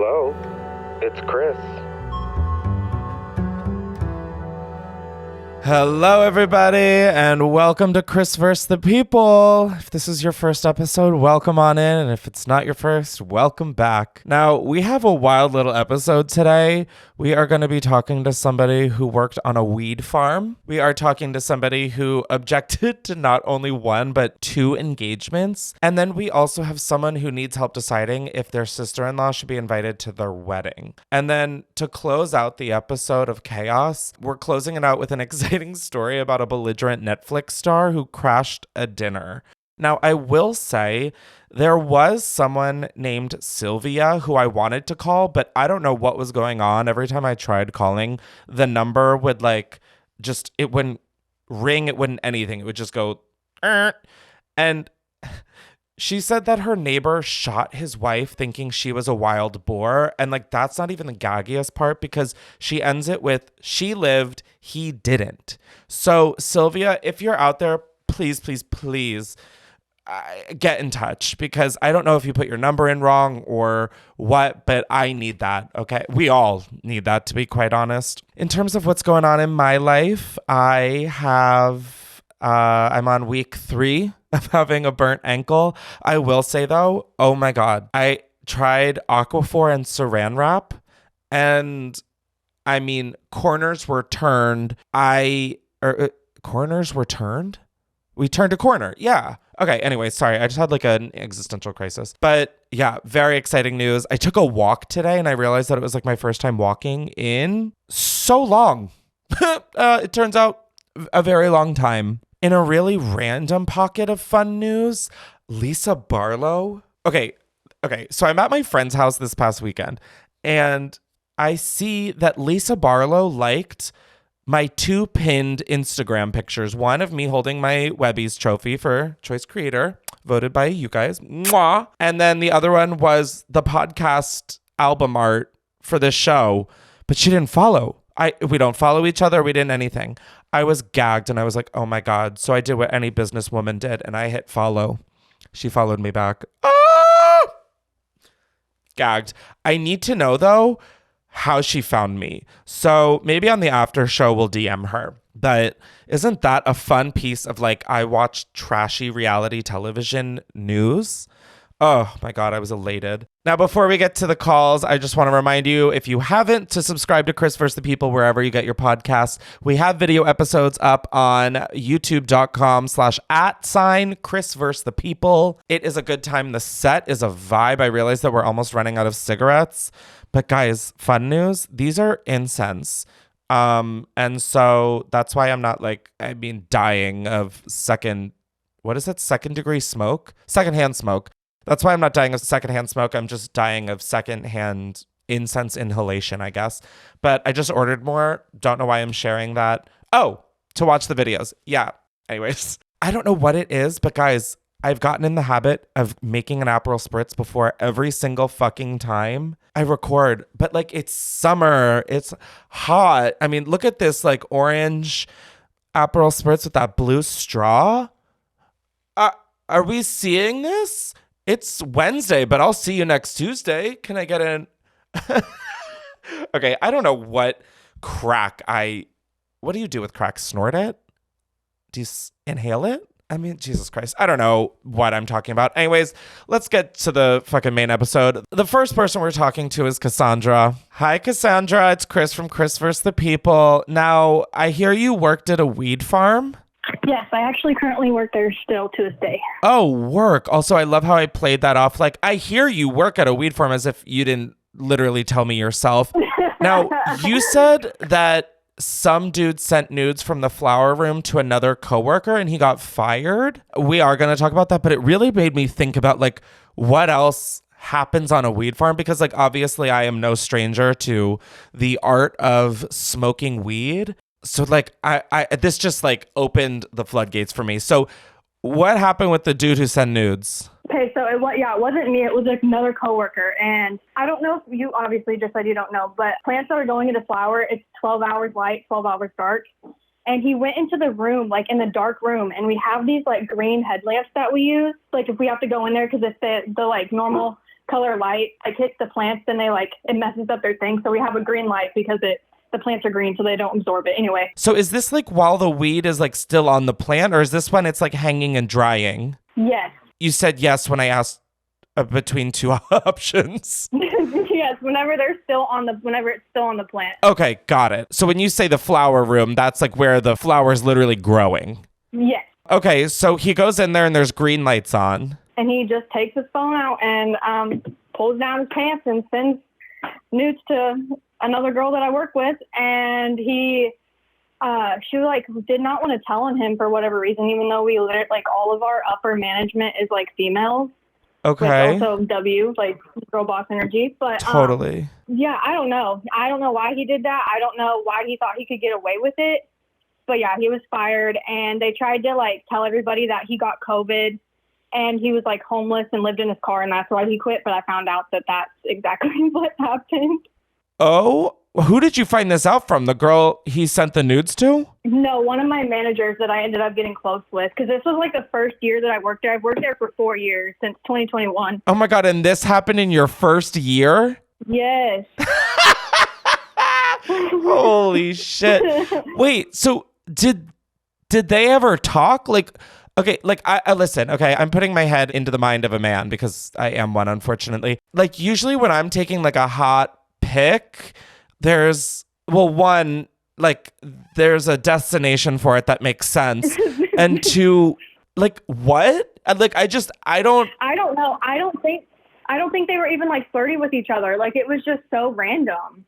Hello, it's Chris. Hello, everybody, and welcome to Chris vs. the People. If this is your first episode, welcome on in, and if it's not your first, welcome back. Now, we have a wild little episode today. We are going to be talking to somebody who worked on a weed farm. We are talking to somebody who objected to not only one, but two engagements. And then we also have someone who needs help deciding if their sister-in-law should be invited to their wedding. And then to close out the episode of Chaos, we're closing it out with an exciting story about a belligerent Netflix star who crashed a dinner. Now, I will say there was someone named Sylvia who I wanted to call, but I don't know what was going on. Every time I tried calling, the number would it wouldn't ring, it wouldn't anything. It would just go, and she said that her neighbor shot his wife thinking she was a wild boar. And that's not even the gaggiest part because she ends it with, she lived, he didn't. So Sylvia, if you're out there, please, please, please get in touch because I don't know if you put your number in wrong or what, but I need that. Okay. We all need that, to be quite honest. In terms of what's going on in my life, I'm on week 3 of having a burnt ankle. I will say though, oh my God, I tried Aquaphor and Saran wrap and I mean, corners were turned. Corners were turned? We turned a corner. Yeah. Okay. Anyway, sorry. I just had an existential crisis. But yeah, very exciting news. I took a walk today and I realized that it was my first time walking in so long. It turns out a very long time. In a really random pocket of fun news, Lisa Barlow. Okay. So I'm at my friend's house this past weekend and I see that Lisa Barlow liked my 2 pinned Instagram pictures. One of me holding my Webby's trophy for Choice Creator, voted by you guys. Mwah. And then the other one was the podcast album art for this show, but she didn't follow. We don't follow each other. We didn't anything. I was gagged and I was like, oh my God. So I did what any businesswoman did and I hit follow. She followed me back. Ah! Gagged. I need to know though how she found me. So maybe on the after show we'll DM her. But isn't that a fun piece of I watch trashy reality television news? Oh my God, I was elated. Now, before we get to the calls, I just want to remind you, if you haven't, to subscribe to Chris vs. the People wherever you get your podcasts. We have video episodes up on youtube.com/@Chris vs. the People. It is a good time. The set is a vibe. I realize that we're almost running out of cigarettes. But guys, fun news, these are incense. And so that's why I'm not dying of secondhand smoke? Secondhand smoke. That's why I'm not dying of secondhand smoke. I'm just dying of secondhand incense inhalation, I guess. But I just ordered more. Don't know why I'm sharing that. Oh, to watch the videos. Yeah. Anyways, I don't know what it is, but guys, I've gotten in the habit of making an Aperol Spritz before every single fucking time I record. But it's summer. It's hot. I mean, look at this orange Aperol Spritz with that blue straw. Are we seeing this? It's Wednesday, but I'll see you next Tuesday. Can I get in? Okay, I don't know what crack what do you do with crack? Snort it? Do you inhale it? I mean, Jesus Christ. I don't know what I'm talking about. Anyways, let's get to the fucking main episode. The first person we're talking to is Cassandra. Hi, Cassandra. It's Chris from Chris vs. the People. Now, I hear you worked at a weed farm? Yes, I actually currently work there still to this day. Oh, work. Also, I love how I played that off. I hear you work at a weed farm as if you didn't literally tell me yourself. Now, you said that some dude sent nudes from the flower room to another coworker and he got fired. We are going to talk about that, but it really made me think about what else happens on a weed farm because obviously I am no stranger to the art of smoking weed. So I this just opened the floodgates for me. So what happened with the dude who sent nudes? Okay, so it wasn't me. It was another coworker, and I don't know if you obviously just said you don't know, but plants that are going into flower, it's 12 hours light, 12 hours dark. And he went into the room, like in the dark room, and we have these like green headlamps that we use, like if we have to go in there, because if the like normal color light like hits the plants, then it messes up their thing. So we have a green light because the plants are green, so they don't absorb it anyway. So is this like while the weed is like still on the plant, or is this when it's like hanging and drying? Yes. You said yes when I asked between two options. Yes, whenever it's still on the plant. Okay, got it. So when you say the flower room, that's like where the flower is literally growing. Yes. Okay, so he goes in there and there's green lights on. And he just takes his phone out and pulls down his pants and sends nudes to another girl that I work with. And she did not want to tell on him for whatever reason, even though we like all of our upper management is like females. Okay. Like also W, like girl boss energy. But totally. Yeah, I don't know. I don't know why he did that. I don't know why he thought he could get away with it. But yeah, he was fired, and they tried to like tell everybody that he got COVID and he was like homeless and lived in his car, and that's why he quit. But I found out that that's exactly what happened. Oh, who did you find this out from? The girl he sent the nudes to? No, one of my managers that I ended up getting close with, because this was like the first year that I worked there. I've worked there for 4 years, since 2021. Oh my God, and this happened in your first year? Yes. Holy shit. Wait, so did they ever talk? Like, okay, like I listen, okay, I'm putting my head into the mind of a man because I am one, unfortunately. Like usually when I'm taking like a hot pick, there's a destination for it that makes sense. And two, like what? Like I don't know. I don't think they were even like flirty with each other. Like it was just so random.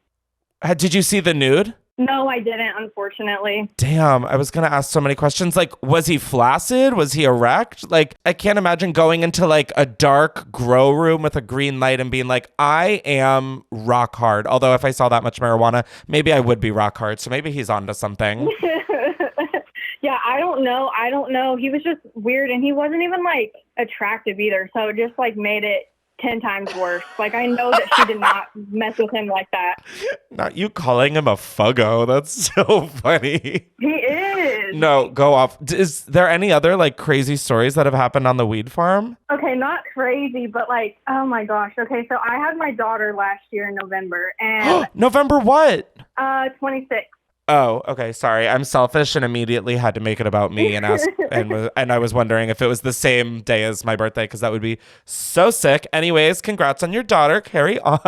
Did you see the nude? No, I didn't, unfortunately. Damn, I was going to ask so many questions. Like, was he flaccid? Was he erect? Like, I can't imagine going into like a dark grow room with a green light and being like, I am rock hard. Although if I saw that much marijuana, maybe I would be rock hard. So maybe he's onto something. Yeah, I don't know. He was just weird, and he wasn't even like attractive either. So it just like made it 10 times worse. Like I know that she did not mess with him like that. Not you calling him a fuggo. That's so funny. He is. No, go off. Is there any other like crazy stories that have happened on the weed farm? Okay, not crazy, but like, oh my gosh. Okay, so I had my daughter last year in November, and November what? 26. Oh, okay. Sorry. I'm selfish and immediately had to make it about me and ask, and I was wondering if it was the same day as my birthday, because that would be so sick. Anyways, congrats on your daughter. Carry on.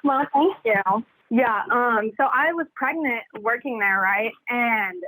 Well, thank you. Yeah. So I was pregnant working there, right? And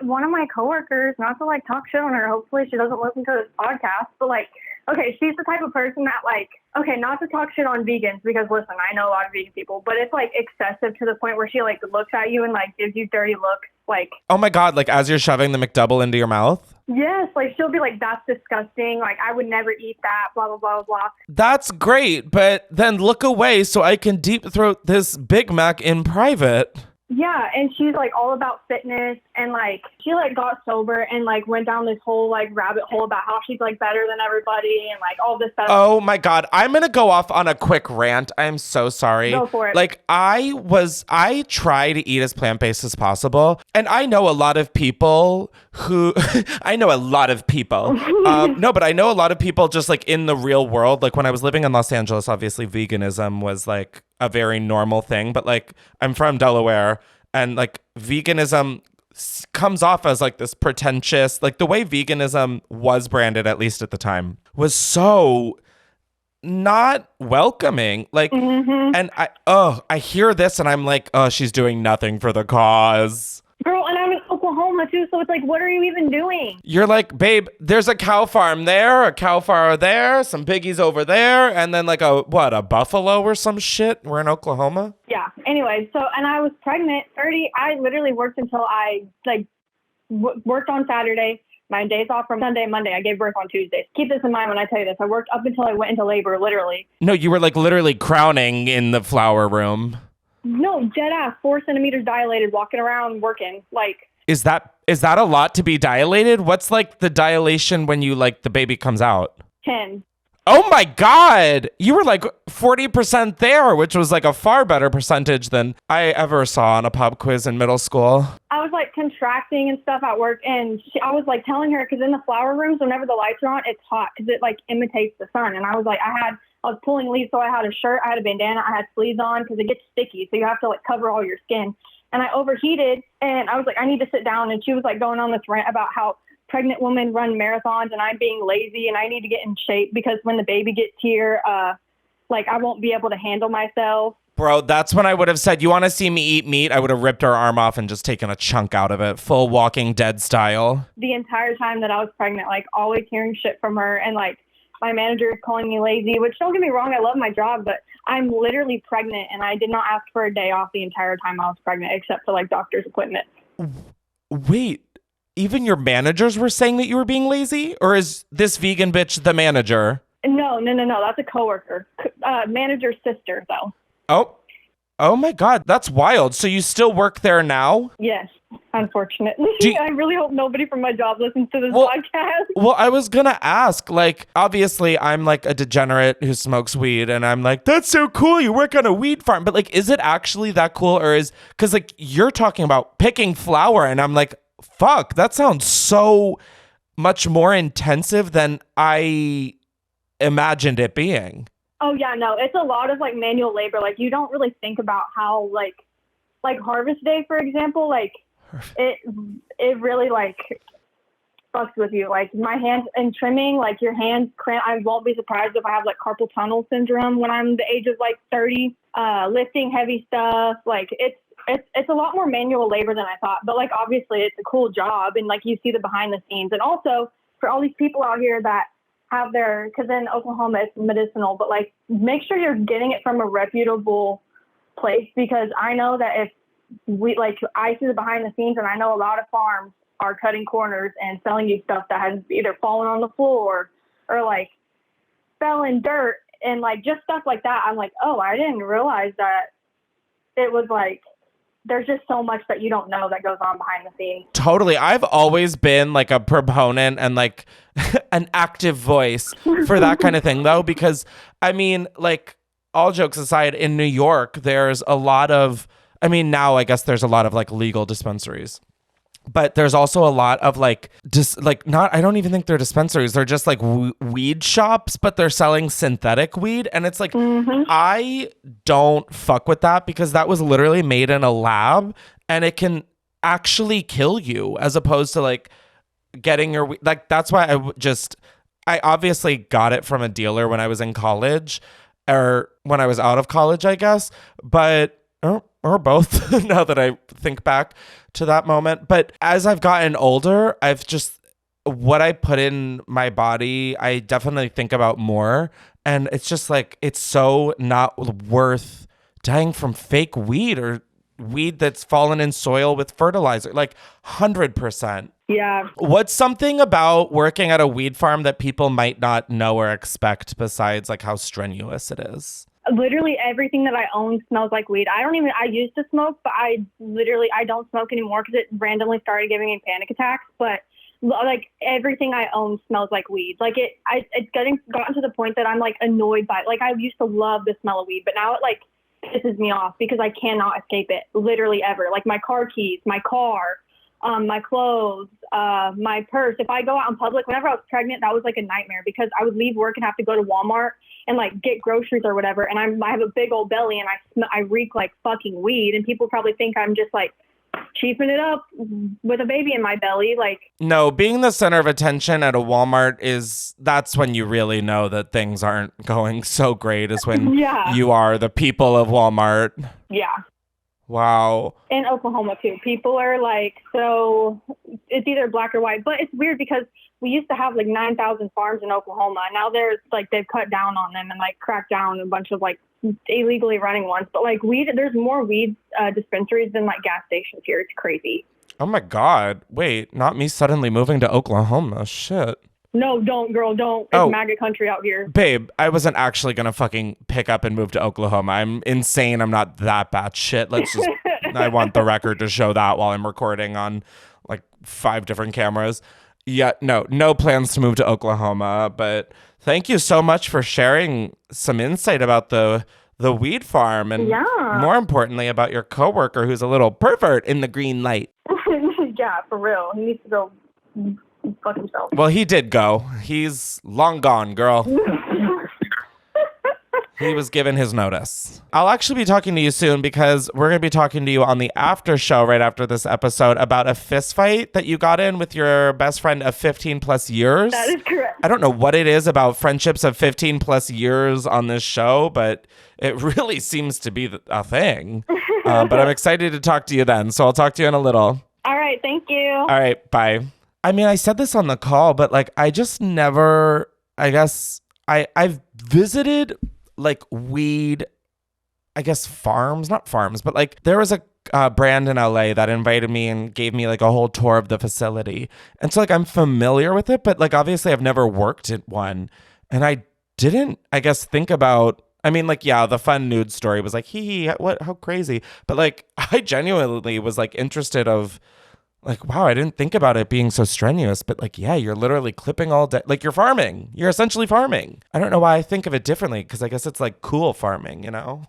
one of my coworkers, not to like talk shit on her, hopefully she doesn't listen to this podcast, but like, okay, she's the type of person that like, okay, not to talk shit on vegans, because listen, I know a lot of vegan people, but it's like excessive to the point where she like looks at you and like gives you dirty looks, like. Oh my God, like as you're shoving the McDouble into your mouth? Yes, like she'll be like, that's disgusting, like I would never eat that, blah, blah, blah, blah. That's great, but then look away so I can deep throat this Big Mac in private. Yeah, and she's like all about fitness, and like she like got sober and like went down this whole like rabbit hole about how she's like better than everybody and like all this stuff. Oh my God, I'm gonna go off on a quick rant. I'm so sorry. Go for it. Like I try to eat as plant-based as possible, and I know a lot of people who I know a lot of people. No, but I know a lot of people just like in the real world. Like when I was living in Los Angeles, obviously veganism was like a very normal thing, but like I'm from Delaware, and like veganism comes off as like this pretentious, like the way veganism was branded, at least at the time, was so not welcoming. Like, and I hear this and I'm like, oh, she's doing nothing for the cause. Girl, and I'm in Oklahoma too, so it's like, what are you even doing? You're like, babe, there's a cow farm there, a cow farm there, some piggies over there, and then like a buffalo or some shit. We're in Oklahoma. Yeah. Anyway, so, and I was pregnant, 30. I literally worked until I like worked on Saturday. My days off from Sunday and Monday. I gave birth on Tuesday. Keep this in mind when I tell you this. I worked up until I went into labor, literally. No, you were like literally crowning in the flower room. No, dead ass, 4 centimeters dilated, walking around, working. Like, is that a lot to be dilated? What's like the dilation when you like the baby comes out? 10. Oh my God. You were like 40% there, which was like a far better percentage than I ever saw on a pub quiz in middle school. I was like contracting and stuff at work, and I was like telling her, because in the flower rooms, whenever the lights are on, it's hot because it like imitates the sun. And I was like, I was pulling leaves, so I had a shirt, I had a bandana, I had sleeves on because it gets sticky, so you have to like cover all your skin. And I overheated, and I was like, I need to sit down. And she was like going on this rant about how pregnant women run marathons and I'm being lazy and I need to get in shape because when the baby gets here, like I won't be able to handle myself. Bro, that's when I would have said, you want to see me eat meat? I would have ripped her arm off and just taken a chunk out of it, full Walking Dead style. The entire time that I was pregnant, like always hearing shit from her, and like my manager is calling me lazy, which don't get me wrong, I love my job, but I'm literally pregnant and I did not ask for a day off the entire time I was pregnant except for like doctor's appointments. Wait. Even your managers were saying that you were being lazy? Or is this vegan bitch the manager? No. That's a coworker. Manager's sister, though. Oh my God. That's wild. So you still work there now? Yes, unfortunately. I really hope nobody from my job listens to this podcast. Well, I was going to ask, like, obviously I'm like a degenerate who smokes weed and I'm like, that's so cool. You work on a weed farm. But like, is it actually that cool? Or because like you're talking about picking flower and I'm like, fuck, that sounds so much more intensive than I imagined it being. Oh, yeah, no, it's a lot of, like, manual labor. Like, you don't really think about how, like Harvest Day, for example, like, it really, like, fucks with you. Like, my hands and trimming, like, your hands cramp. I won't be surprised if I have, like, carpal tunnel syndrome when I'm the age of, like, 30. Lifting heavy stuff, like, it's a lot more manual labor than I thought, but like obviously it's a cool job and like you see the behind the scenes. And also for all these people out here that have because in Oklahoma it's medicinal, but like make sure you're getting it from a reputable place, because I know that if I see the behind the scenes, and I know a lot of farms are cutting corners and selling you stuff that has either fallen on the floor or like fell in dirt and like just stuff like that. I'm like, oh, I didn't realize that it was like, there's just so much that you don't know that goes on behind the scenes. Totally. I've always been like a proponent and like an active voice for that kind of thing though, because I mean, like all jokes aside, in New York, there's a lot of, now I guess there's a lot of like legal dispensaries. But there's also a lot of like, I don't even think they're dispensaries. They're just like weed shops, but they're selling synthetic weed. And it's like, I don't fuck with that because that was literally made in a lab and it can actually kill you as opposed to like getting your weed. Like, that's why I obviously got it from a dealer when I was in college or when I was out of college, I guess. But or both now that I think back to that moment. But as I've gotten older, what I put in my body, I definitely think about more. And it's just like, it's so not worth dying from fake weed or weed that's fallen in soil with fertilizer, like 100%. Yeah. What's something about working at a weed farm that people might not know or expect besides like how strenuous it is? Literally everything that I own smells like weed. I used to smoke, but I don't smoke anymore because it randomly started giving me panic attacks. But like everything I own smells like weed. Like it's gotten to the point that I'm like annoyed by it. Like I used to love the smell of weed, but now it like pisses me off because I cannot escape it literally ever. Like my car keys, my car, my clothes, my purse. If I go out in public, whenever I was pregnant, that was like a nightmare because I would leave work and have to go to Walmart and like get groceries or whatever. And I have a big old belly and I reek like fucking weed. And people probably think I'm just like cheaping it up with a baby in my belly. Like, no, being the center of attention at a Walmart that's when you really know that things aren't going so great, is when you are the people of Walmart. Yeah. Wow. In Oklahoma too. People are like, so it's either black or white, but it's weird because we used to have like 9,000 farms in Oklahoma. Now there's like, they've cut down on them and like cracked down a bunch of like illegally running ones. But like there's more weed dispensaries than like gas stations here. It's crazy. Oh my God. Wait, not me suddenly moving to Oklahoma. Shit. No, don't, girl, don't. It's MAGA country out here. Babe, I wasn't actually going to fucking pick up and move to Oklahoma. I'm insane. I'm not that bad shit. I want the record to show that while I'm recording on like 5 different cameras. Yeah, no plans to move to Oklahoma, but thank you so much for sharing some insight about the weed farm and Yeah. more importantly about your coworker who's a little pervert in the green light. Yeah, for real. He needs to go fuck himself. Well, he did go. He's long gone, girl. He was given his notice. I'll actually be talking to you soon because we're going to be talking to you on the after show right after this episode about a fist fight that you got in with your best friend of 15 plus years. That is correct. I don't know what it is about friendships of 15 plus years on this show, but it really seems to be a thing. But I'm excited to talk to you then. So I'll talk to you in a little. All right. Thank you. All right. Bye. I mean, I said this on the call, but like, I just never, I guess I've visited like weed, I guess not farms, but like there was a brand in LA that invited me and gave me like a whole tour of the facility. And so like I'm familiar with it, but like obviously I've never worked at one. And I didn't, I guess, think about, I mean, like, yeah, the fun nude story was like, how crazy. But like, I genuinely was like interested of like, wow, I didn't think about it being so strenuous, but like, yeah, you're literally clipping all day. Like you're farming. You're essentially farming. I don't know why I think of it differently because I guess it's like cool farming, you know?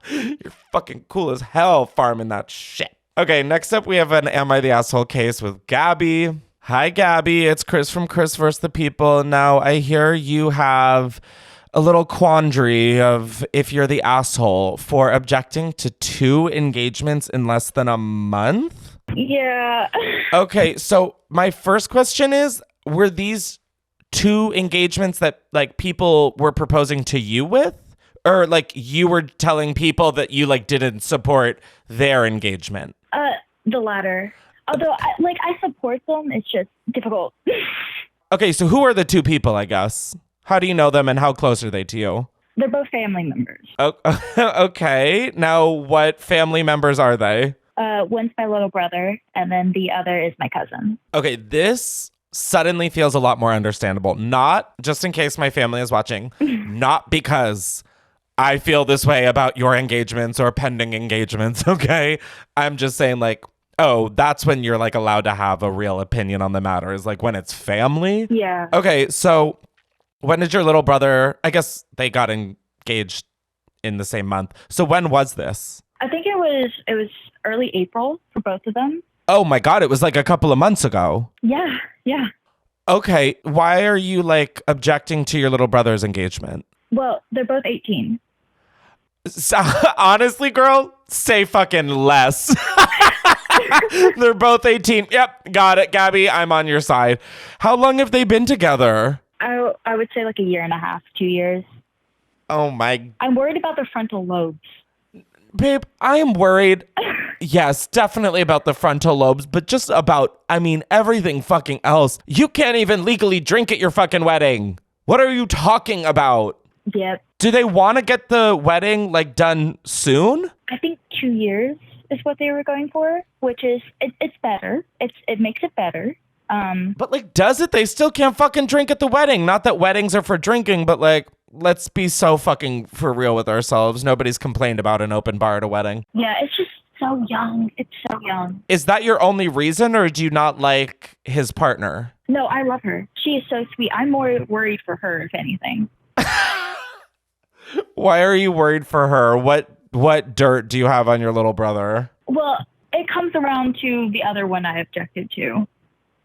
You're fucking cool as hell farming that shit. Okay, next up we have an Am I the Asshole case with Gabby. Hi, Gabby. It's Chris from Chris vs. the People. Now, I hear you have a little quandary of if you're the asshole for objecting to 2 engagements in less than a month. Yeah. Okay, so my first question is, were these 2 engagements that like people were proposing to you with? Or like you were telling people that you like didn't support their engagement? The latter. Although I support them, it's just difficult. Okay, so who are the 2 people, I guess? How do you know them and how close are they to you? They're both family members. Oh, okay, now what family members are they? One's my little brother, and then the other is my cousin. Okay, this suddenly feels a lot more understandable. Not, just in case my family is watching, not because I feel this way about your engagements or pending engagements, okay? I'm just saying like, oh, that's when you're like allowed to have a real opinion on the matter, is like when it's family. Yeah. Okay, so when did your little brother, I guess they got engaged in the same month. So when was this? I think it was early April for both of them. Oh my God, it was like a couple of months ago. Yeah. Okay, why are you like objecting to your little brother's engagement? Well, they're both 18. So, honestly, girl, say fucking less. They're both 18. Yep, got it, Gabby. I'm on your side. How long have they been together? I would say like a year and a half, 2 years. Oh my. I'm worried about their frontal lobes. Babe, I am worried. Yes, definitely about the frontal lobes, but just about, I mean, everything fucking else. You can't even legally drink at your fucking wedding. What are you talking about? Yep. Do they want to get the wedding like done soon? I think 2 years is what they were going for, which is it's better. It makes it better. But like, does it? They still can't fucking drink at the wedding. Not that weddings are for drinking, but like, let's be so fucking for real with ourselves. Nobody's complained about an open bar at a wedding. Yeah, it's just so young. It's so young. Is that your only reason, or do you not like his partner? No, I love her. She is so sweet. I'm more worried for her, if anything. Why are you worried for her? What dirt do you have on your little brother? Well, it comes around to the other one I objected to.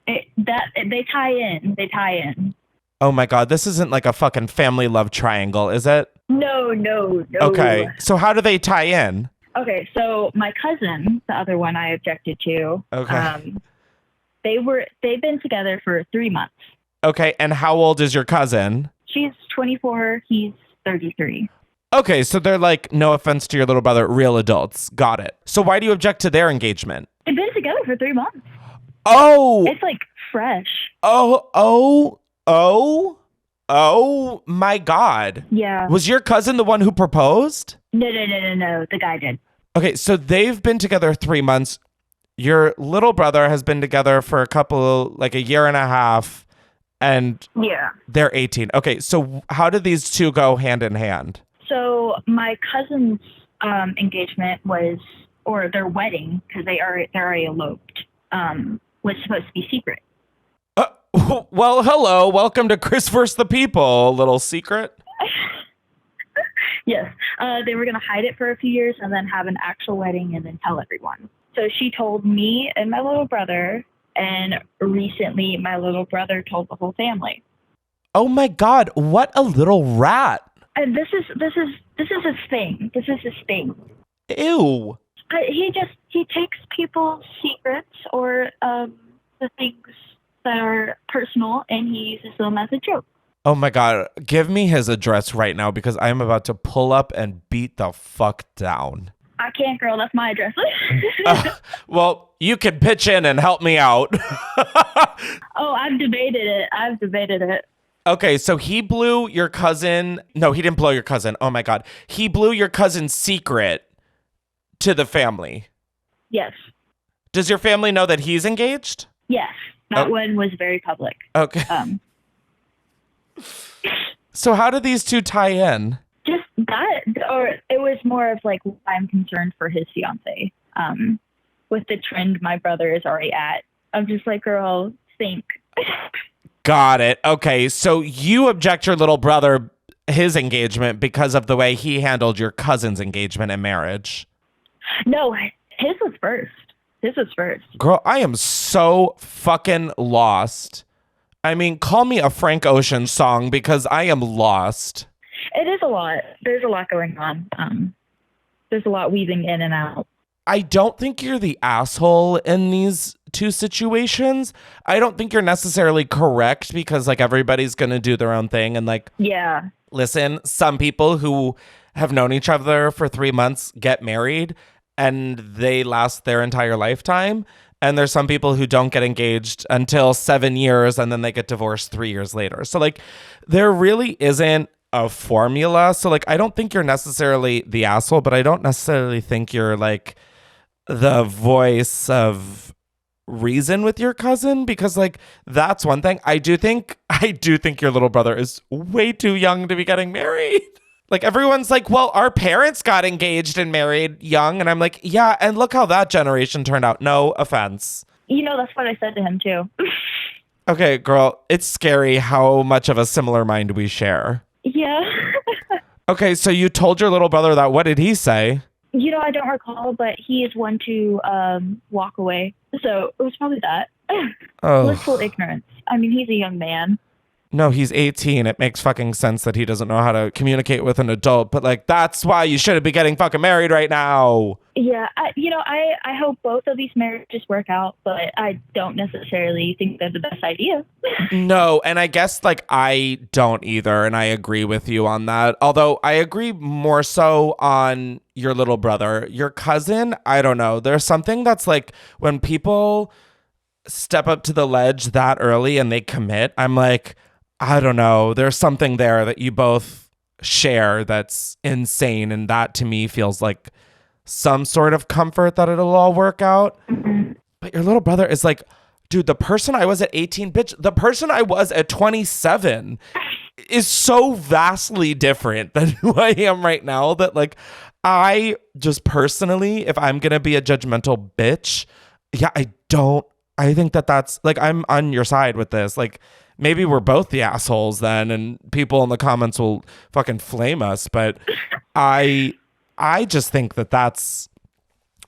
They tie in. They tie in. Oh my God, this isn't like a fucking family love triangle, is it? No. Okay, so how do they tie in? Okay, so my cousin, the other one I objected to. Okay. They've been together for 3 months. Okay, and how old is your cousin? She's 24. He's 33. Okay, so they're like, no offense to your little brother, real adults. Got it. So why do you object to their engagement? They've been together for 3 months. Oh! It's like fresh. Oh my God. Yeah. Was your cousin the one who proposed? No. The guy did. Okay, so they've been together 3 months. Your little brother has been together for like a year and a half, and Yeah. they're 18. Okay, so how did these two go hand in hand? So my cousin's engagement or their wedding, because they're already eloped, was supposed to be secret. Well, hello. Welcome to Chris vs. the People. Little secret. Yes. They were going to hide it for a few years and then have an actual wedding and then tell everyone. So she told me and my little brother, and recently my little brother told the whole family. Oh my God. What a little rat. And this is his thing. This is his thing. Ew. He takes people's secrets or the things that are personal, and he uses them as a joke. Oh my God. Give me his address right now because I'm about to pull up and beat the fuck down. I can't, girl. That's my address. Well, you can pitch in and help me out. Oh, I've debated it. Okay, so he blew your cousin. No, he didn't blow your cousin. Oh my God. He blew your cousin's secret to the family. Yes. Does your family know that he's engaged? Yes. That one was very public. Okay. So how did these two tie in? Just that, or it was more of like, I'm concerned for his fiance. With the trend my brother is already at. I'm just like, girl, think. Got it. Okay, so you object your little brother his engagement because of the way he handled your cousin's engagement and marriage. No, his was first. Girl, I am so fucking lost. I mean, call me a Frank Ocean song because I am lost. It is a lot. There's a lot going on. There's a lot weaving in and out. I don't think you're the asshole in these two situations. I don't think you're necessarily correct because like everybody's going to do their own thing. And like, yeah, listen, some people who have known each other for 3 months get married and they last their entire lifetime. And there's some people who don't get engaged until 7 years and then they get divorced 3 years later. So like there really isn't a formula. So like I don't think you're necessarily the asshole, but I don't necessarily think you're like the voice of reason with your cousin because like that's one thing. I do think your little brother is way too young to be getting married. Like everyone's like, well, our parents got engaged and married young. And I'm like, yeah. And look how that generation turned out. No offense. You know, that's what I said to him too. Okay, girl, it's scary how much of a similar mind we share. Yeah. Okay, so you told your little brother that. What did he say? You know, I don't recall, but he is one to walk away. So it was probably that. Oh. Blissful ignorance. I mean, he's a young man. No, he's 18. It makes fucking sense that he doesn't know how to communicate with an adult. But like, that's why you shouldn't be getting fucking married right now. Yeah, I hope both of these marriages work out, but I don't necessarily think they're the best idea. No, and I guess like I don't either, and I agree with you on that. Although I agree more so on your little brother. Your cousin, I don't know. There's something that's like when people step up to the ledge that early and they commit, I'm like, I don't know. There's something there that you both share that's insane, and that to me feels like some sort of comfort that it'll all work out. Mm-hmm. But your little brother is like, dude, the person I was at 18, bitch, the person I was at 27 is so vastly different than who I am right now that like I just personally, if I'm going to be a judgmental bitch, yeah, I think that's like, I'm on your side with this. Like maybe we're both the assholes then and people in the comments will fucking flame us. But I just think that that's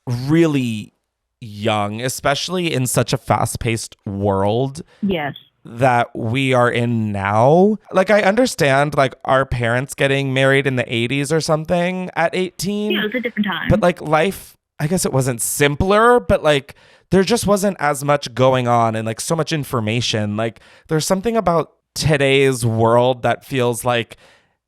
really young, especially in such a fast-paced world. Yes. That we are in now. Like I understand like our parents getting married in the 80s or something at 18. Yeah, it was a different time. But like life, I guess it wasn't simpler, but like there just wasn't as much going on and like so much information. Like there's something about today's world that feels like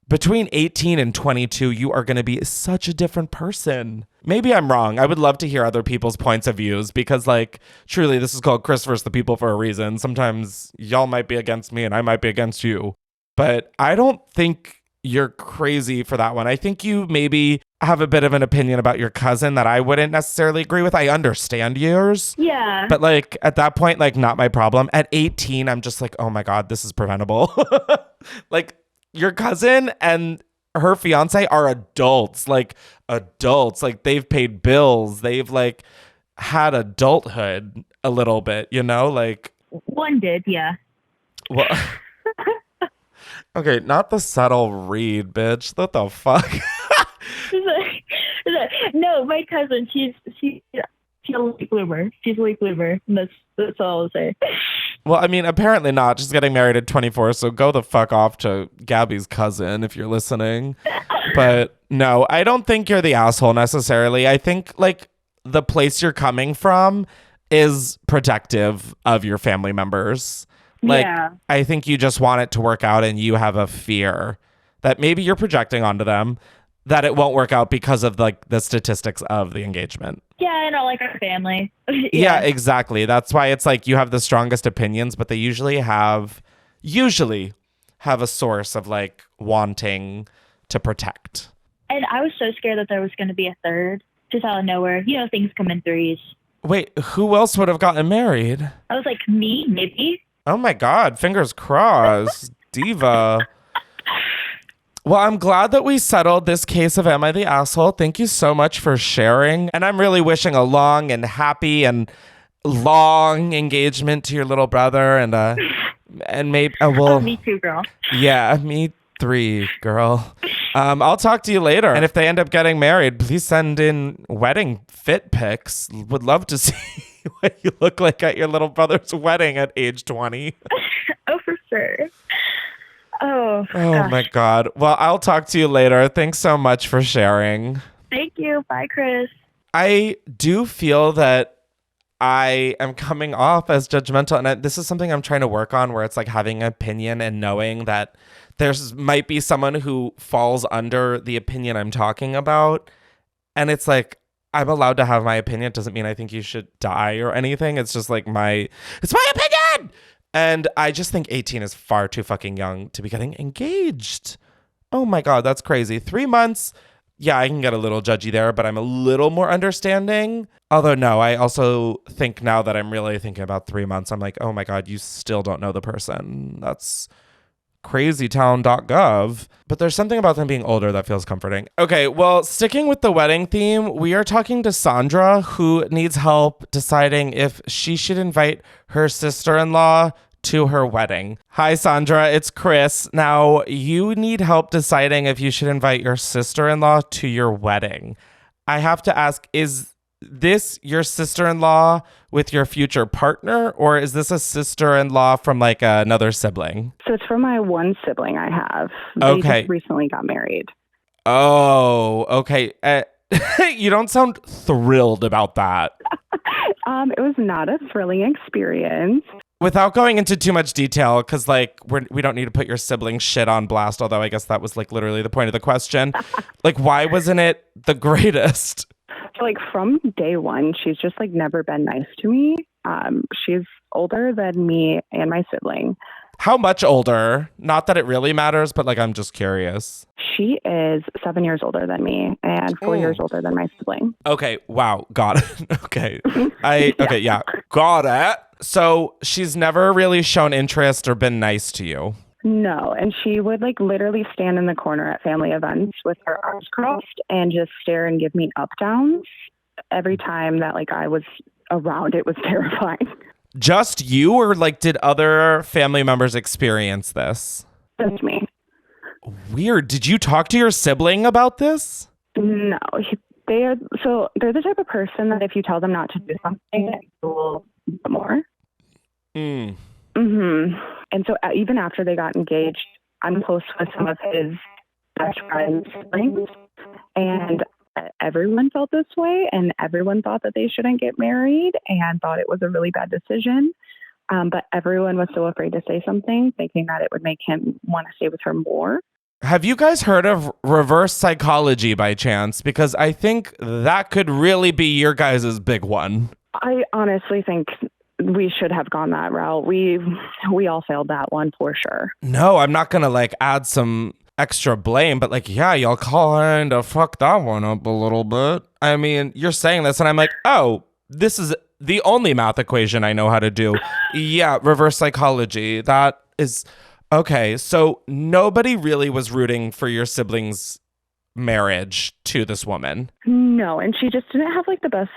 between 18 and 22, you are going to be such a different person. Maybe I'm wrong. I would love to hear other people's points of views because like truly this is called Chris versus the People for a reason. Sometimes y'all might be against me and I might be against you, but I don't think you're crazy for that one. I think you maybe have a bit of an opinion about your cousin that I wouldn't necessarily agree with. I understand yours. Yeah. But like at that point, like not my problem. At 18, I'm just like, oh my God, this is preventable. Like your cousin and her fiance are adults. Like they've paid bills. They've like had adulthood a little bit, you know, like one did. Yeah. Well, okay, not the subtle read, bitch. What the fuck? No, my cousin, she's a late bloomer. She's a late bloomer. That's all I'll say. Well, I mean, apparently not. She's getting married at 24, so go the fuck off to Gabby's cousin if you're listening. But no, I don't think you're the asshole necessarily. I think, like, the place you're coming from is protective of your family members. Like, Yeah. I think you just want it to work out and you have a fear that maybe you're projecting onto them that it won't work out because of, like, the statistics of the engagement. Yeah, I know, like our family. Yeah, exactly. That's why it's like you have the strongest opinions, but they usually have a source of like wanting to protect. And I was so scared that there was going to be a third, just out of nowhere. You know, things come in threes. Wait, who else would have gotten married? I was like, me, maybe. Oh my God, fingers crossed. Diva. Well, I'm glad that we settled this case of Am I the Asshole? Thank you so much for sharing. And I'm really wishing a long and happy and long engagement to your little brother. And maybe we'll. Oh, me too, girl. Yeah, me three, girl. I'll talk to you later. And if they end up getting married, please send in wedding fit pics. Would love to see what you look like at your little brother's wedding at age 20. Oh, for sure. Oh gosh. My God. Well, I'll talk to you later. Thanks so much for sharing. Thank you. Bye, Chris. I do feel that I am coming off as judgmental. And this is something I'm trying to work on, where it's like having an opinion and knowing that there's might be someone who falls under the opinion I'm talking about. And it's like, I'm allowed to have my opinion. It doesn't mean I think you should die or anything. It's just like it's my opinion. And I just think 18 is far too fucking young to be getting engaged. Oh my God, that's crazy. 3 months. Yeah, I can get a little judgy there, but I'm a little more understanding. Although, no, I also think now that I'm really thinking about 3 months, I'm like, oh my God, you still don't know the person. That's crazytown.gov. But there's something about them being older that feels comforting. Okay, well, sticking with the wedding theme, we are talking to Sandra, who needs help deciding if she should invite her sister-in-law to her wedding. Hi, Sandra, it's Chris. Now, you need help deciding if you should invite your sister-in-law to your wedding. I have to ask, is this your sister-in-law with your future partner, or is this a sister-in-law from like another sibling? So it's from my one sibling I have. Okay. They just recently got married. Oh, okay. You don't sound thrilled about that. It was not a thrilling experience. Without going into too much detail, because like we don't need to put your sibling shit on blast, although I guess that was like literally the point of the question. Like, why wasn't it the greatest? So like from day one, she's just like never been nice to me. She's older than me and my sibling. How much older? Not that it really matters, but like I'm just curious. She is 7 years older than me and 4 years older than my sibling. Okay, wow, got it. Okay. Yeah, got it. So she's never really shown interest or been nice to you. No, and she would like literally stand in the corner at family events with her arms crossed and just stare and give me up downs every time that like I was around. It was terrifying. Just you, or like did other family members experience this? Just me. Weird. Did you talk to your sibling about this? No, they're the type of person that if you tell them not to do something, they will do more. And so even after they got engaged, I'm close with some of his best friends' siblings, and everyone felt this way, and everyone thought that they shouldn't get married and thought it was a really bad decision. But everyone was so afraid to say something, thinking that it would make him want to stay with her more. Have you guys heard of reverse psychology by chance? Because I think that could really be your guys' big one. I honestly think we should have gone that route. We all failed that one for sure. No, I'm not going to like add some extra blame, but like, yeah, y'all kind of fucked that one up a little bit. I mean, you're saying this and I'm like, oh, this is the only math equation I know how to do. Yeah, reverse psychology. That is okay. So nobody really was rooting for your siblings' marriage to this woman. No, and she just didn't have like the best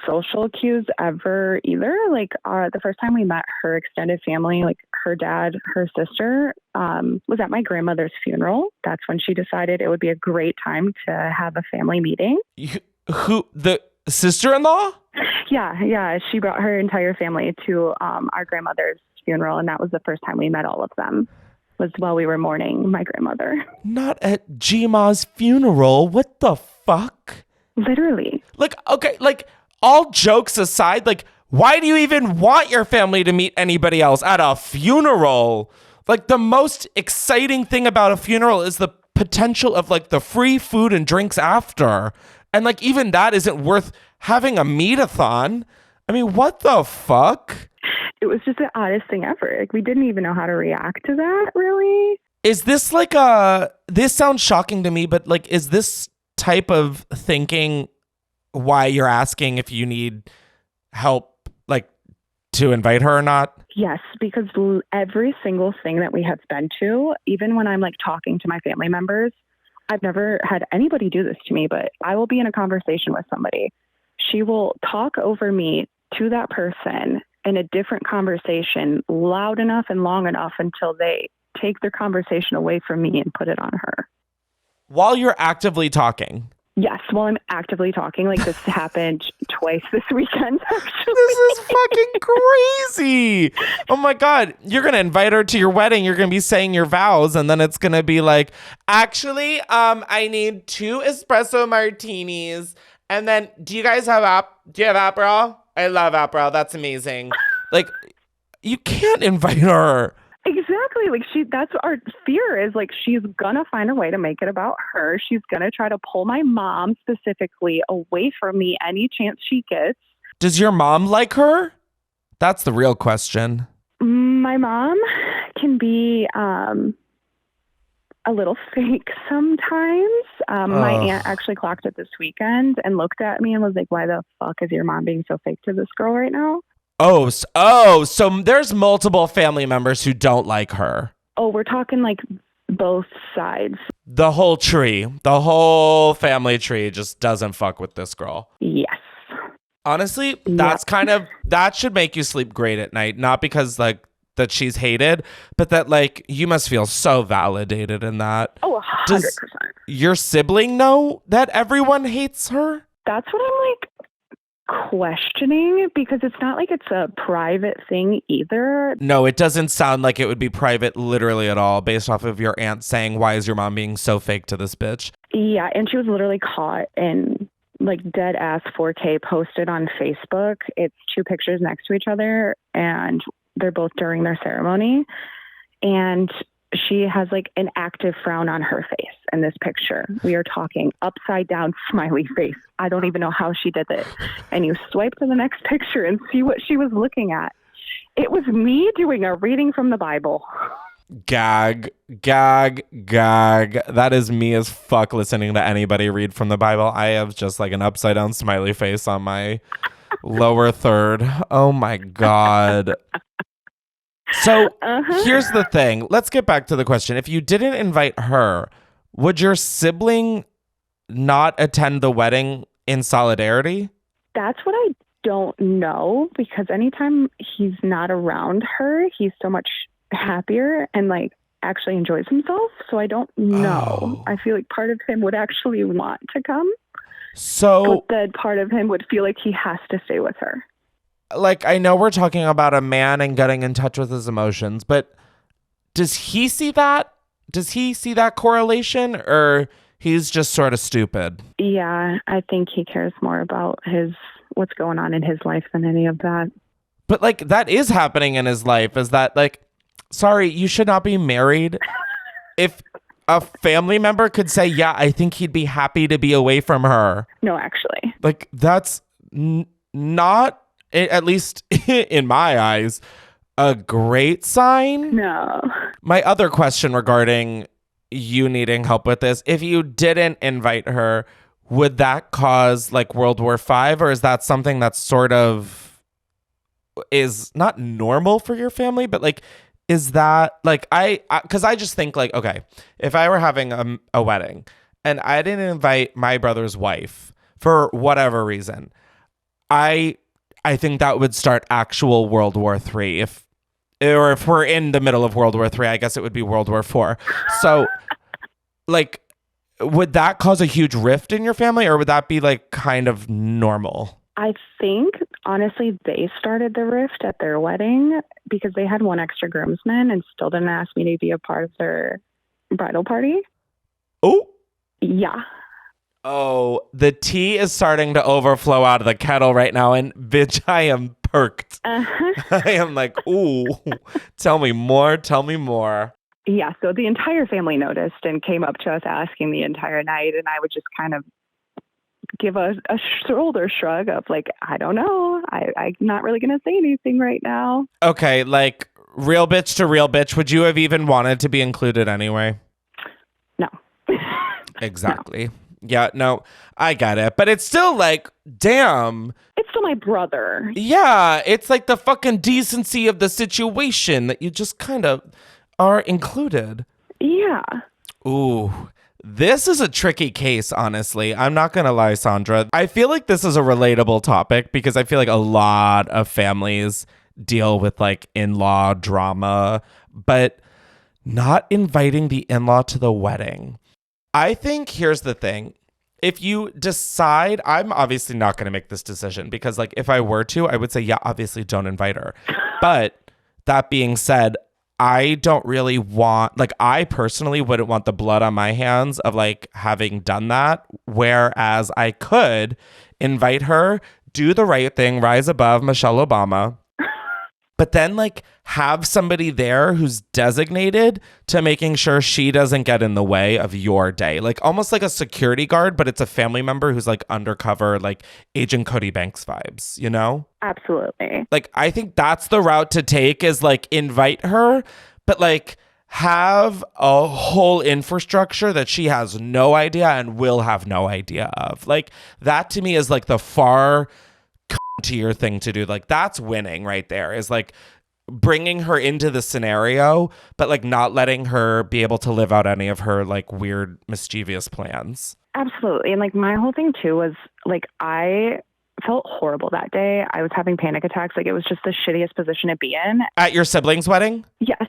social cues ever either. Like the first time we met her extended family, like her dad, her sister, was at my grandmother's funeral. That's when she decided it would be a great time to have a family meeting. Who, the sister-in-law? Yeah. She brought her entire family to our grandmother's funeral, and that was the first time we met all of them, was while we were mourning my grandmother. Not at Gma's funeral. What the fuck? Literally. Like, okay, like, all jokes aside, like, why do you even want your family to meet anybody else at a funeral? Like, the most exciting thing about a funeral is the potential of, like, the free food and drinks after. And, like, even that isn't worth having a meet-a-thon. I mean, what the fuck? It was just the oddest thing ever. Like, we didn't even know how to react to that, really. Is this like this sounds shocking to me, but, like, is this type of thinking why you're asking if you need help, like, to invite her or not? Yes, because every single thing that we have been to, even when I'm, like, talking to my family members, I've never had anybody do this to me, but I will be in a conversation with somebody. She will talk over me to that person in a different conversation loud enough and long enough until they take their conversation away from me and put it on her. While you're actively talking? Yes, while I'm actively talking. Like, this happened twice this weekend, actually. This is fucking crazy. Oh my God. You're going to invite her to your wedding. You're going to be saying your vows. And then it's going to be like, actually, I need 2 espresso martinis. And then do you guys have do you have Aperol? I love Aperol. That's amazing. Like, you can't invite her. Exactly. Like, that's our fear is, like, she's going to find a way to make it about her. She's going to try to pull my mom specifically away from me any chance she gets. Does your mom like her? That's the real question. My mom can be a little fake sometimes. My aunt actually clocked it this weekend and looked at me and was like, why the fuck is your mom being so fake to this girl right now? So there's multiple family members who don't like her. Oh, we're talking like both sides. The whole family tree just doesn't fuck with this girl. Yes. Honestly, that should make you sleep great at night. Not because, like, that she's hated, but that, like, you must feel so validated in that. Oh, 100%. Does your sibling know that everyone hates her? That's what I'm, like, questioning, because it's not like it's a private thing either. No, it doesn't sound like it would be private literally at all, based off of your aunt saying, why is your mom being so fake to this bitch? Yeah, and she was literally caught in, like, dead ass 4K posted on Facebook. It's 2 pictures next to each other, and they're both during their ceremony. And she has, like, an active frown on her face in this picture. We are talking upside down smiley face. I don't even know how she did this. And you swipe to the next picture and see what she was looking at. It was me doing a reading from the Bible. Gag. That is me as fuck listening to anybody read from the Bible. I have just, like, an upside down smiley face on my lower third. Oh my God. So here's the thing. Let's get back to the question. If you didn't invite her, would your sibling not attend the wedding in solidarity? That's what I don't know, because anytime he's not around her, he's so much happier and, like, actually enjoys himself. So I don't know. I feel like part of him would actually want to come. So but then part of him would feel like he has to stay with her. Like, I know we're talking about a man and getting in touch with his emotions, but does he see that? Does he see that correlation, or he's just sort of stupid? Yeah, I think he cares more about what's going on in his life than any of that. But, like, that is happening in his life. Is that, like, sorry, you should not be married. If a family member could say, yeah, I think he'd be happy to be away from her. No, actually. Like, that's not, at least in my eyes, a great sign. No. My other question regarding you needing help with this, if you didn't invite her, would that cause, like, World War V, or is that something that sort of is not normal for your family, but, like, is that, like, because I just think, like, okay, if I were having a wedding and I didn't invite my brother's wife for whatever reason, I think that would start actual World War III. Or if we're in the middle of World War III, I guess it would be World War IV. So, like, would that cause a huge rift in your family, or would that be like kind of normal? I think, honestly, they started the rift at their wedding because they had one extra groomsman and still didn't ask me to be a part of their bridal party. Oh. Yeah. Oh, the tea is starting to overflow out of the kettle right now, and bitch, I am perked. I am like, ooh, tell me more. Yeah, so the entire family noticed and came up to us asking the entire night, and I would just kind of give a shoulder shrug of like, I don't know. I'm not really going to say anything right now. Okay, like real bitch to real bitch, would you have even wanted to be included anyway? No. Exactly. No. Yeah, no, I get it. But it's still like, damn. It's still my brother. Yeah, it's like the fucking decency of the situation that you just kind of are included. Yeah. Ooh, this is a tricky case, honestly. I'm not going to lie, Sandra. I feel like this is a relatable topic because I feel like a lot of families deal with like in-law drama, but not inviting the in-law to the wedding. I think here's the thing. If you decide, I'm obviously not going to make this decision because like if I were to, I would say, yeah, obviously don't invite her. But that being said, I don't really want, like I personally wouldn't want the blood on my hands of like having done that. Whereas I could invite her, do the right thing, rise above Michelle Obama. But then like have somebody there who's designated to making sure she doesn't get in the way of your day. Like almost like a security guard, but it's a family member who's like undercover, like Agent Cody Banks vibes, you know? Absolutely. Like I think that's the route to take is like invite her, but like have a whole infrastructure that she has no idea and will have no idea of. Like that to me is like the far to your thing to do. Like that's winning right there, is like bringing her into the scenario but like not letting her be able to live out any of her like weird mischievous plans. Absolutely. And like my whole thing too was like I felt horrible that day. I was having panic attacks. Like it was just the shittiest position to be in. At your siblings' wedding? Yes.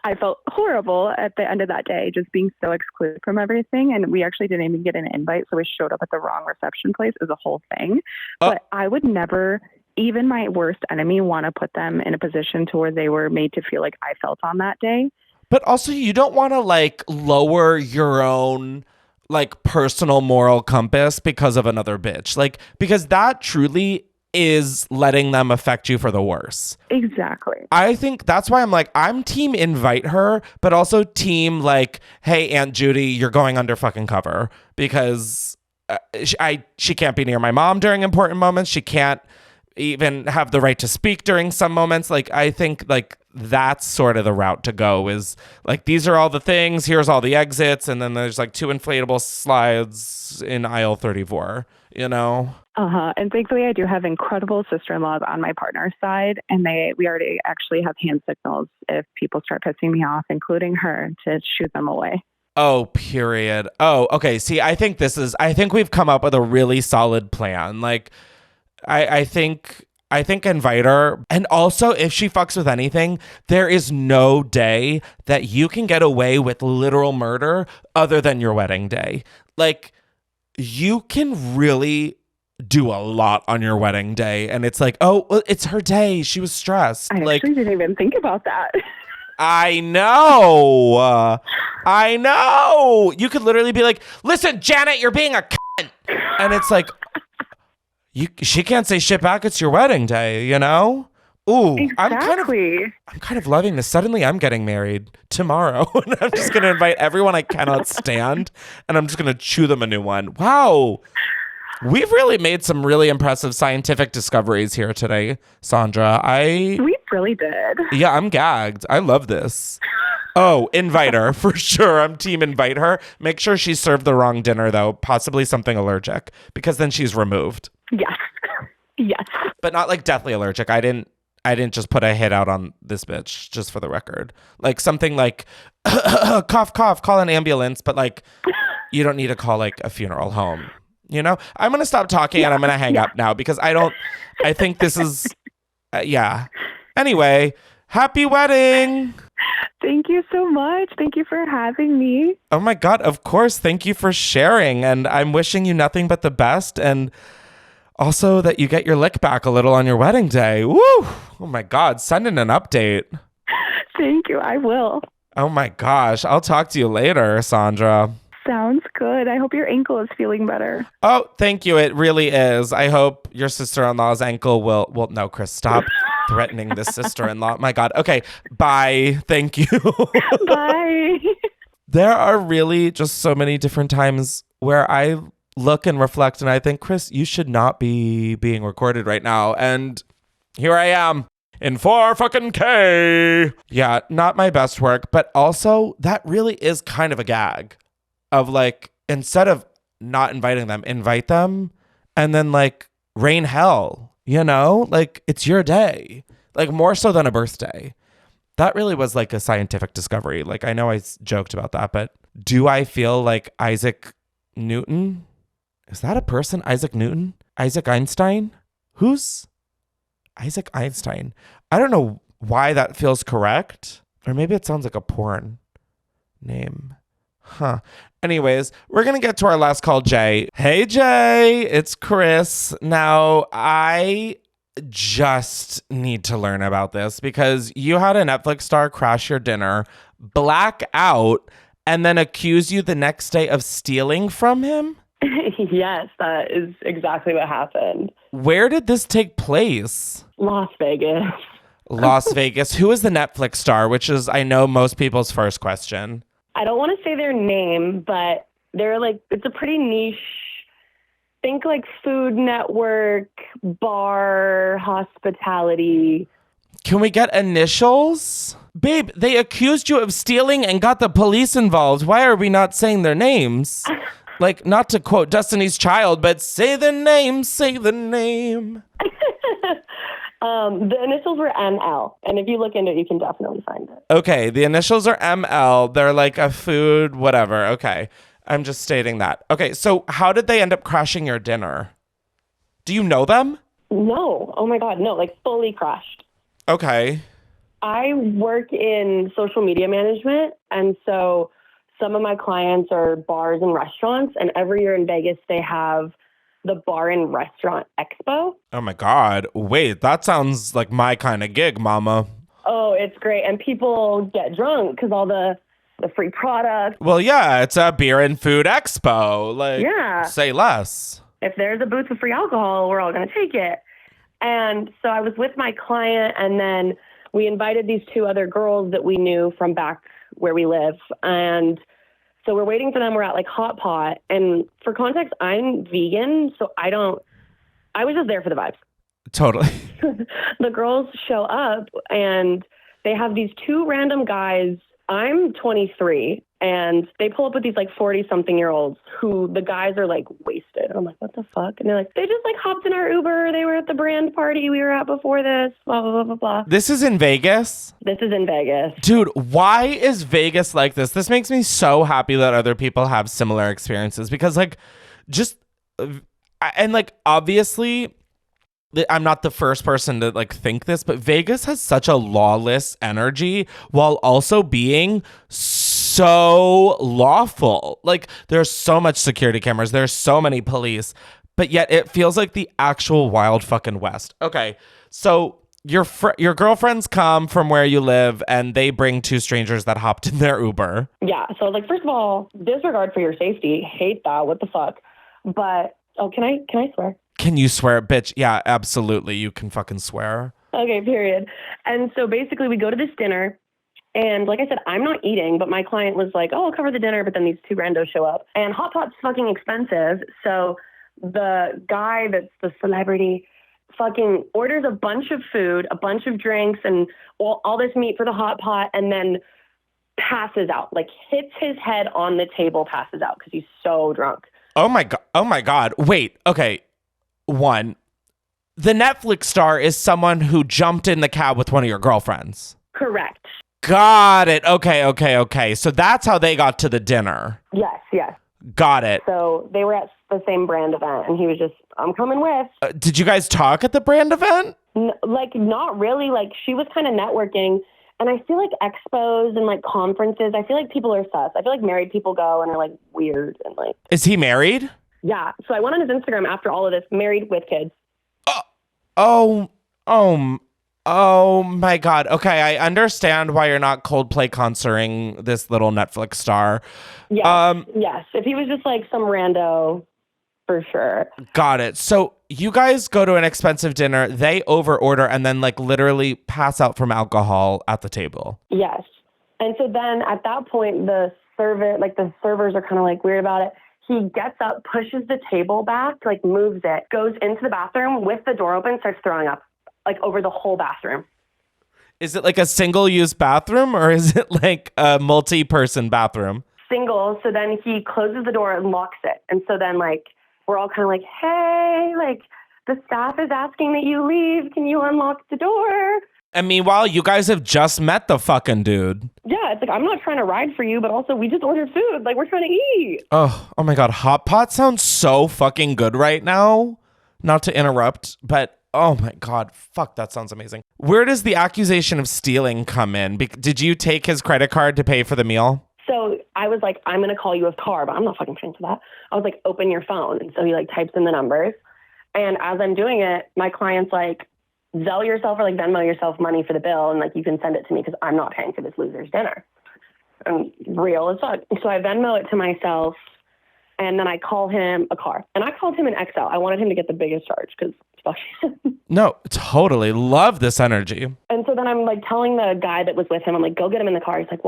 I felt horrible at the end of that day, just being so excluded from everything. And we actually didn't even get an invite. So we showed up at the wrong reception place. It was a whole thing. But I would never, even my worst enemy, want to put them in a position to where they were made to feel like I felt on that day. But also you don't want to like lower your own like personal moral compass because of another bitch. Like, because that truly is letting them affect you for the worse. Exactly. I think that's why I'm like, I'm team invite her, but also team like, hey, Aunt Judy, you're going under fucking cover because she can't be near my mom during important moments. She can't even have the right to speak during some moments. Like, I think like that's sort of the route to go, is like, these are all the things, here's all the exits, and then there's like 2 inflatable slides in aisle 34, you know? And thankfully, I do have incredible sister-in-laws on my partner's side, and we already actually have hand signals if people start pissing me off, including her, to shoot them away. Oh, period. Oh, okay. See, I think we've come up with a really solid plan. Like, I think invite her. And also, if she fucks with anything, there is no day that you can get away with literal murder other than your wedding day. Like, you can really do a lot on your wedding day, and it's like, oh, well, it's her day, she was stressed. I actually didn't even think about that. I know. You could literally be like, listen, Janet, you're being a cunt. And it's like, she can't say shit back. It's your wedding day, you know? Ooh, exactly. I'm kind of loving this. Suddenly I'm getting married tomorrow, and I'm just going to invite everyone I cannot stand, and I'm just going to chew them a new one. Wow. We've really made some really impressive scientific discoveries here today, Sandra. We really did. Yeah, I'm gagged. I love this. Oh, invite her for sure. I'm team invite her. Make sure she served the wrong dinner though, possibly something allergic, because then she's removed. Yes. Yes. But not like deathly allergic. I didn't just put a hit out on this bitch, just for the record. Like something like cough, cough, call an ambulance, but like you don't need to call like a funeral home. You know, I'm going to stop talking and I'm going to hang up now because I think this is, yeah. Anyway, Happy wedding. Thank you so much. Thank you for having me. Oh my God, of course. Thank you for sharing. And I'm wishing you nothing but the best. And also that you get your lick back a little on your wedding day. Woo! Oh my God, send in an update. Thank you. I will. Oh my gosh, I'll talk to you later, Sandra. Sounds good. I hope your ankle is feeling better. Oh, thank you. It really is. I hope your sister-in-law's ankle will... Well, no, Chris, stop threatening this sister-in-law. My God. Okay, bye. Thank you. Bye. There are really just so many different times where I look and reflect and I think, Chris, you should not be being recorded right now. And here I am in 4K. Yeah, not my best work, but also that really is kind of a gag of like, instead of not inviting them, invite them and then like rain hell, you know, like it's your day, like more so than a birthday. That really was like a scientific discovery. Like, I know I joked about that, but do I feel like Isaac Newton? Is that a person? Isaac Newton? Isaac Einstein? Who's Isaac Einstein? I don't know why that feels correct. Or maybe it sounds like a porn name. Huh. Anyways, we're going to get to our last call, Jay. Hey, Jay. It's Chris. Now, I just need to learn about this because you had a Netflix star crash your dinner, black out, and then accuse you the next day of stealing from him? Yes, that is exactly what happened. Where did this take place? Las Vegas. Las Vegas. Who is the Netflix star, which is, I know, most people's first question. I don't want to say their name, but they're like, it's a pretty niche, think like Food Network, bar, hospitality. Can we get initials? Babe, they accused you of stealing and got the police involved. Why are we not saying their names? Like, not to quote Destiny's Child, but say the name, say the name. The initials were ML, and if you look into it, you can definitely find it. Okay, the initials are ML. They're like a food, whatever. Okay, I'm just stating that. Okay, so how did they end up crashing your dinner? Do you know them? No. Oh my God, no, like fully crashed. Okay. I work in social media management, and so some of my clients are bars and restaurants, and every year in Vegas, they have the Bar and Restaurant Expo. Oh my God. Wait, that sounds like my kind of gig, mama. Oh, it's great. And people get drunk because all the free products. Well, yeah, it's a beer and food expo. Like, Yeah. Say less. If there's a booth with free alcohol, we're all going to take it. And so I was with my client, and then we invited these two other girls that we knew from back where we live. And so we're waiting for them. We're at like Hot Pot. And for context, I'm vegan, so I was just there for the vibes. Totally. The girls show up and they have these two random guys. I'm 23 and they pull up with these like 40-something-year-olds who the guys are like wasted. I'm like, what the fuck? And they're like, they just like hopped in our Uber. They were at the brand party we were at before this, blah, blah, blah, blah, blah. This is in Vegas? This is in Vegas. Dude, why is Vegas like this? This makes me so happy that other people have similar experiences because like just, and like obviously I'm not the first person to like think this, but Vegas has such a lawless energy while also being so lawful. Like there's so much security cameras, there's so many police, but yet it feels like the actual wild fucking West. Okay, so your girlfriends come from where you live and they bring two strangers that hopped in their Uber. Yeah, so like first of all, disregard for your safety. Hate that. What the fuck? But can I swear? Can you swear, bitch? Yeah, absolutely. You can fucking swear. Okay, period. And so basically we go to this dinner and like I said, I'm not eating, but my client was like, oh, I'll cover the dinner. But then these two randos show up and Hot Pot's fucking expensive. So the guy that's the celebrity fucking orders a bunch of food, a bunch of drinks and all this meat for the Hot Pot and then passes out, like hits his head on the table, passes out because he's so drunk. Oh my God. Oh my God. Wait. Okay. One, the Netflix star is someone who jumped in the cab with one of your girlfriends. Correct. Got it. Okay. So that's how they got to the dinner. Yes. Got it. So they were at the same brand event, and he was just, I'm coming with. Did you guys talk at the brand event? Like, not really. Like, she was kind of networking. And I feel like expos and, like, conferences, I feel like people are sus. I feel like married people go and are, like, weird. And like, Is he married? Yeah. So I went on his Instagram after all of this, married with kids. Oh my God. Okay, I understand why you're not Coldplay concerting this little Netflix star. Yes. Yes. If he was just, like, some rando, for sure. Got it. So you guys go to an expensive dinner, they overorder, and then like literally pass out from alcohol at the table. Yes. And so then at that point, the servers are kind of like weird about it. He gets up, pushes the table back, like moves it, goes into the bathroom with the door open, starts throwing up like over the whole bathroom. Is it like a single-use bathroom or is it like a multi-person bathroom? Single. So then he closes the door and locks it. And so then like, we're all kind of like, hey, like, the staff is asking that you leave. Can you unlock the door? And meanwhile, you guys have just met the fucking dude. Yeah, it's like, I'm not trying to ride for you, but also we just ordered food. Like, we're trying to eat. Oh my God. Hot Pot sounds so fucking good right now. Not to interrupt, but oh my God. Fuck, that sounds amazing. Where does the accusation of stealing come in? Did you take his credit card to pay for the meal? So I was like, I'm going to call you a car, but I'm not fucking paying for that. I was like, open your phone. And so he like types in the numbers. And as I'm doing it, my client's like, Zelle yourself or like Venmo yourself money for the bill. And like, you can send it to me because I'm not paying for this loser's dinner. And real as fuck. So I Venmo it to myself. And then I call him a car. And I called him an XL. I wanted him to get the biggest charge because fuck. No, totally. Love this energy. And so then I'm like telling the guy that was with him, I'm like, go get him in the car. He's like,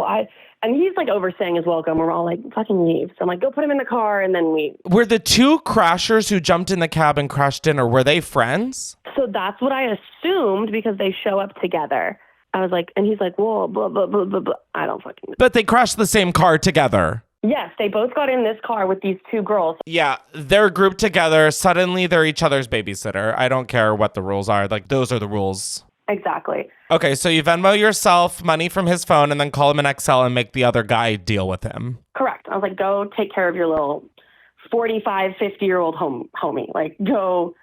and he's like overstaying his welcome. We're all like, fucking leave. So I'm like, go put him in the car. And then Were the two crashers who jumped in the cab and crashed dinner, were they friends? So that's what I assumed because they show up together. I was like, and he's like, whoa, blah, blah, blah, blah, blah. I don't fucking know. But they crashed the same car together. Yes, they both got in this car with these two girls. Yeah, they're grouped together. Suddenly, they're each other's babysitter. I don't care what the rules are. Like, those are the rules. Exactly. Okay, so you Venmo yourself money from his phone and then call him an XL and make the other guy deal with him. Correct. I was like, go take care of your little 45, 50-year-old homie. Like, go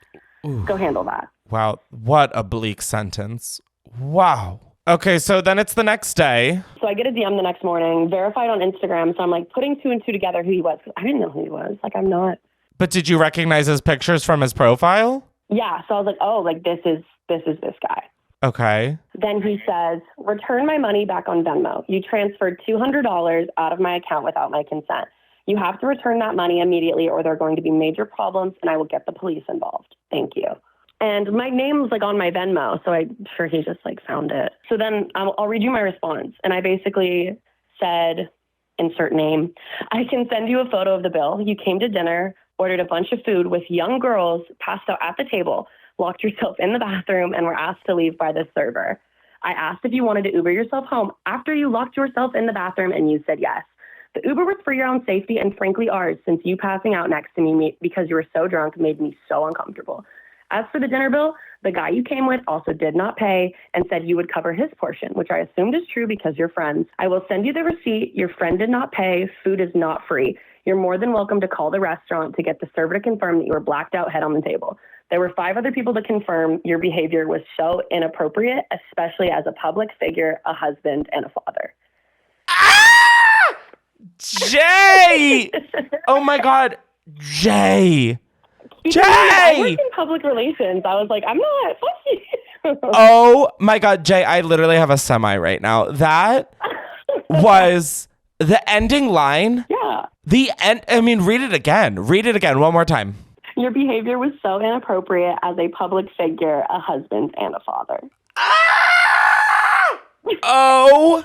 handle that. Wow, what a bleak sentence. Wow. Okay, so then it's the next day. So I get a DM the next morning, verified on Instagram. So I'm like putting two and two together who he was. I didn't know who he was. Like, I'm not. But did you recognize his pictures from his profile? Yeah. So I was like, oh, like this is this guy. Okay. Then he says, return my money back on Venmo. You transferred $200 out of my account without my consent. You have to return that money immediately or there are going to be major problems and I will get the police involved. Thank you. And my name's like on my Venmo, so I'm sure he just like found it. So then I'll read you my response. And I basically said, insert name, I can send you a photo of the bill. You came to dinner, ordered a bunch of food with young girls, passed out at the table, locked yourself in the bathroom, and were asked to leave by the server. I asked if you wanted to Uber yourself home after you locked yourself in the bathroom, and you said yes. The Uber was for your own safety and frankly ours, since you passing out next to me because you were so drunk made me so uncomfortable. As for the dinner bill, the guy you came with also did not pay and said you would cover his portion, which I assumed is true because you're friends. I will send you the receipt. Your friend did not pay. Food is not free. You're more than welcome to call the restaurant to get the server to confirm that you were blacked out head on the table. There were 5 other people to confirm your behavior was so inappropriate, especially as a public figure, a husband, and a father. Ah! Jay! Oh my God. Jay! Jay! I work in public relations. I was like, I'm not. Fuck you. Oh my God, Jay, I literally have a semi right now. That was the ending line. Yeah. I mean, read it again. Read it again one more time. Your behavior was so inappropriate as a public figure, a husband, and a father. Ah! Oh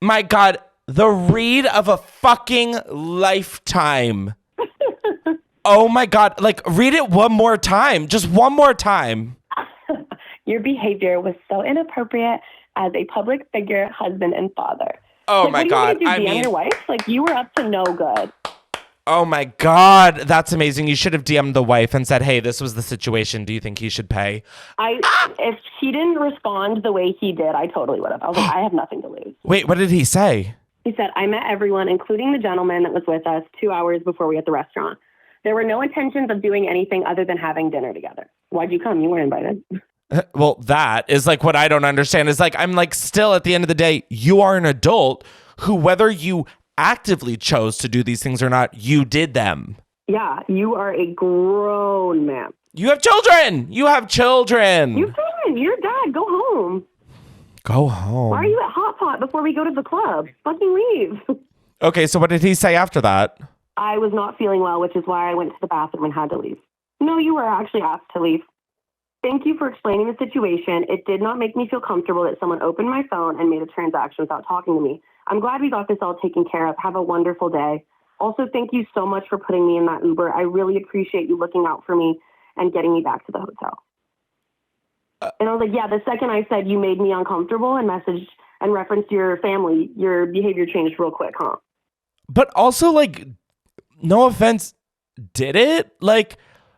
my God. The read of a fucking lifetime. Oh my God. Like, read it one more time. Just one more time. Your behavior was so inappropriate as a public figure, husband, and father. Oh like, my what God. Do you DM your wife? Like, you were up to no good. Oh my God. That's amazing. You should have DM'd the wife and said, hey, this was the situation. Do you think he should pay? If he didn't respond the way he did, I totally would have. I was like, I have nothing to lose. Wait, what did he say? He said, I met everyone, including the gentleman that was with us 2 hours before we hit the restaurant. There were no intentions of doing anything other than having dinner together. Why'd you come? You weren't invited. Well, that is like what I don't understand is like, I'm like, still at the end of the day, you are an adult who, whether you actively chose to do these things or not, you did them. Yeah, you are a grown man. You have children. You have children. You're fine. You're dad. Go home. Go home. Why are you at Hot Pot before we go to the club? Fucking leave. Okay, so what did he say after that? I was not feeling well, which is why I went to the bathroom and had to leave. No, you were actually asked to leave. Thank you for explaining the situation. It did not make me feel comfortable that someone opened my phone and made a transaction without talking to me. I'm glad we got this all taken care of. Have a wonderful day. Also, thank you so much for putting me in that Uber. I really appreciate you looking out for me and getting me back to the hotel. And I was like, yeah, the second I said you made me uncomfortable and messaged and referenced your family, your behavior changed real quick, huh? But also, like, no offense, did it? Like,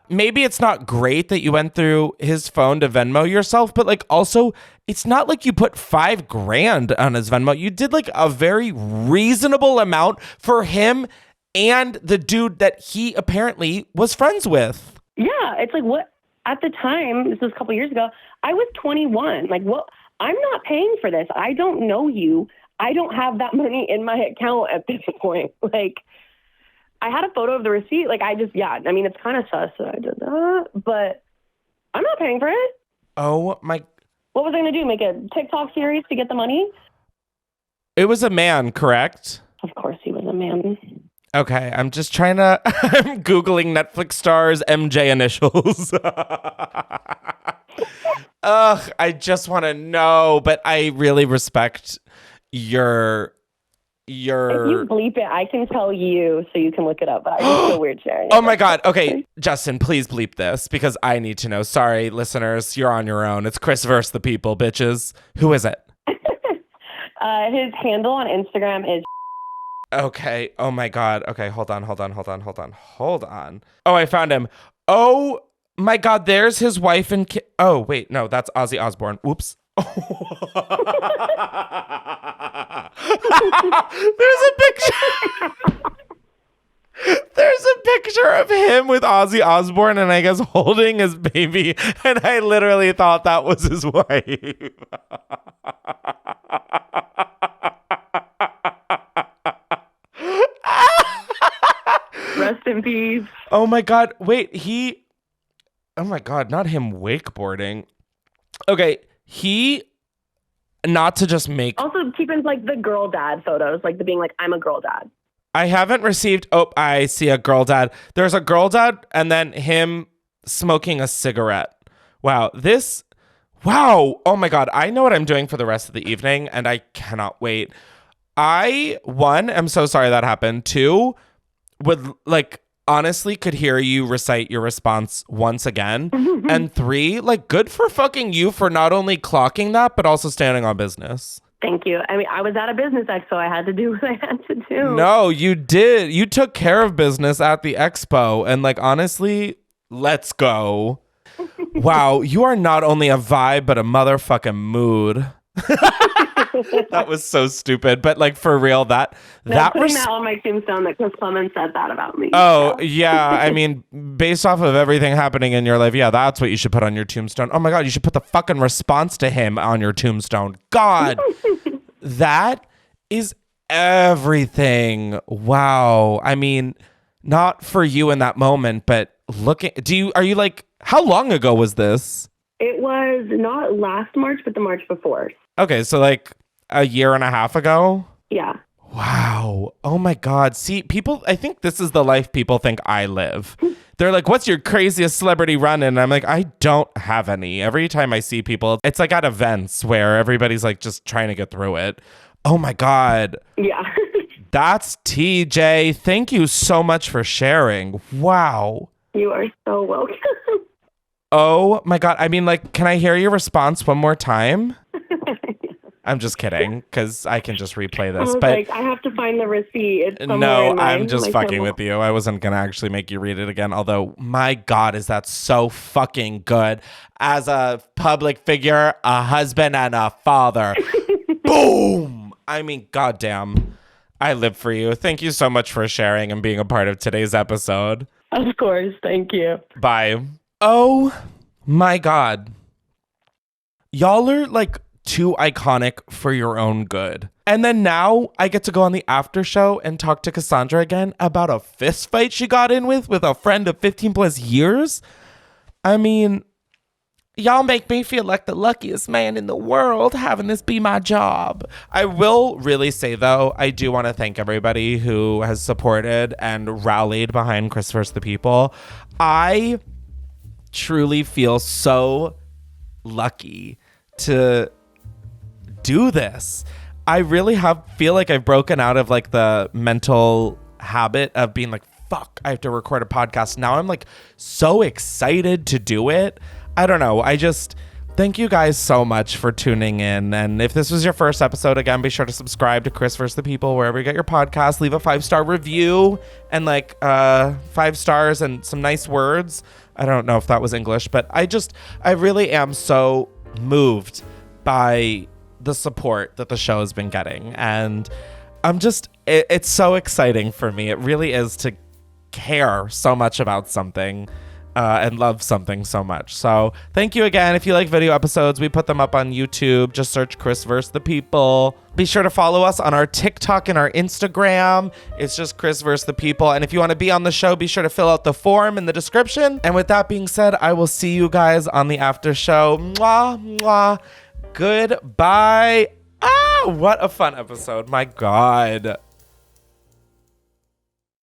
maybe it's not great that you went through his phone to Venmo yourself, but like, also, it's not like you put $5,000 on his Venmo. You did like a very reasonable amount for him and the dude that he apparently was friends with. Yeah, it's like, what? At the time, this was a couple years ago, I was 21. Like, what? I'm not paying for this. I don't know you. I don't have that money in my account at this point. Like, I had a photo of the receipt. Like, I mean, it's kind of sus that I did that, but I'm not paying for it. Oh, my. What was I going to do? Make a TikTok series to get the money? It was a man, correct? Of course he was a man. Okay, I'm just trying to, I'm Googling Netflix stars MJ initials. Ugh, I just want to know, but I really respect your... If you bleep it, I can tell you so you can look it up, but I just feel weird sharing it. Oh my God. Okay, Justin, please bleep this because I need to know. Sorry, listeners, you're on your own. It's Chris versus the people, bitches. Who is it? His handle on Instagram is... Okay. Oh my God. Okay, hold on. Oh, I found him. Oh my God, there's his wife and kid. Oh, wait, no, that's Ozzy Osbourne. Oops. There's a picture. There's a picture of him with Ozzy Osbourne and I guess holding his baby. And I literally thought that was his wife. Rest in peace. Oh my God. Wait, oh my God, not him wakeboarding. Okay, not to just make... Also, keep in like the girl dad photos, like the being like, I'm a girl dad. I haven't received... Oh, I see a girl dad. There's a girl dad and then him smoking a cigarette. Wow, Wow. Oh my God. I know what I'm doing for the rest of the evening and I cannot wait. One, am so sorry that happened. Two, would like... honestly could hear you recite your response once again. And three, like, good for fucking you for not only clocking that, but also standing on business. Thank you. I mean, I was at a business expo. I had to do what I had to do. No, you did. You took care of business at the expo. And like, honestly, let's go. Wow. You are not only a vibe, but a motherfucking mood. That was so stupid, but like for real, that putting that on my tombstone that Chris Clemens said that about me. Oh yeah, I mean, based off of everything happening in your life, yeah, that's what you should put on your tombstone. Oh my God, you should put the fucking response to him on your tombstone. God, that is everything. Wow. I mean, not for you in that moment, but are you like, how long ago was this? It was not last March, but the March before. Okay, so like a year and a half ago? Yeah. Wow. Oh my God. See, I think this is the life people think I live. They're like, what's your craziest celebrity run? And I'm like, I don't have any. Every time I see people, it's like at events where everybody's like just trying to get through it. Oh my God. Yeah. That's TJ. Thank you so much for sharing. Wow. You are so welcome. Oh my God. I mean, like, can I hear your response one more time? I'm just kidding, because I can just replay this. But like, I have to find the receipt. It's no, I'm just fucking with you. I wasn't going to actually make you read it again. Although, my God, is that so fucking good. As a public figure, a husband, and a father. Boom! I mean, goddamn. I live for you. Thank you so much for sharing and being a part of today's episode. Of course. Thank you. Bye. Oh my God. Y'all are like too iconic for your own good. And then now I get to go on the after show and talk to Cassandra again about a fist fight she got in with a friend of 15 plus years. I mean, y'all make me feel like the luckiest man in the world having this be my job. I will really say, though, I do want to thank everybody who has supported and rallied behind Chris vs. the People. I truly feel so lucky to do this. I really feel like I've broken out of like the mental habit of being like, fuck, I have to record a podcast. Now I'm like so excited to do it. I don't know. Thank you guys so much for tuning in. And if this was your first episode, again, be sure to subscribe to Chris vs. the People, wherever you get your podcast. Leave a 5-star review and like 5 stars and some nice words. I don't know if that was English, but I really am so moved by the support that the show has been getting. And it's so exciting for me. It really is to care so much about something and love something so much. So thank you again. If you like video episodes, we put them up on YouTube. Just search Chris vs. the People. Be sure to follow us on our TikTok and our Instagram. It's just Chris vs. the People. And if you want to be on the show, be sure to fill out the form in the description. And with that being said, I will see you guys on the after show. Mwah, mwah. Goodbye. What a fun episode. My God.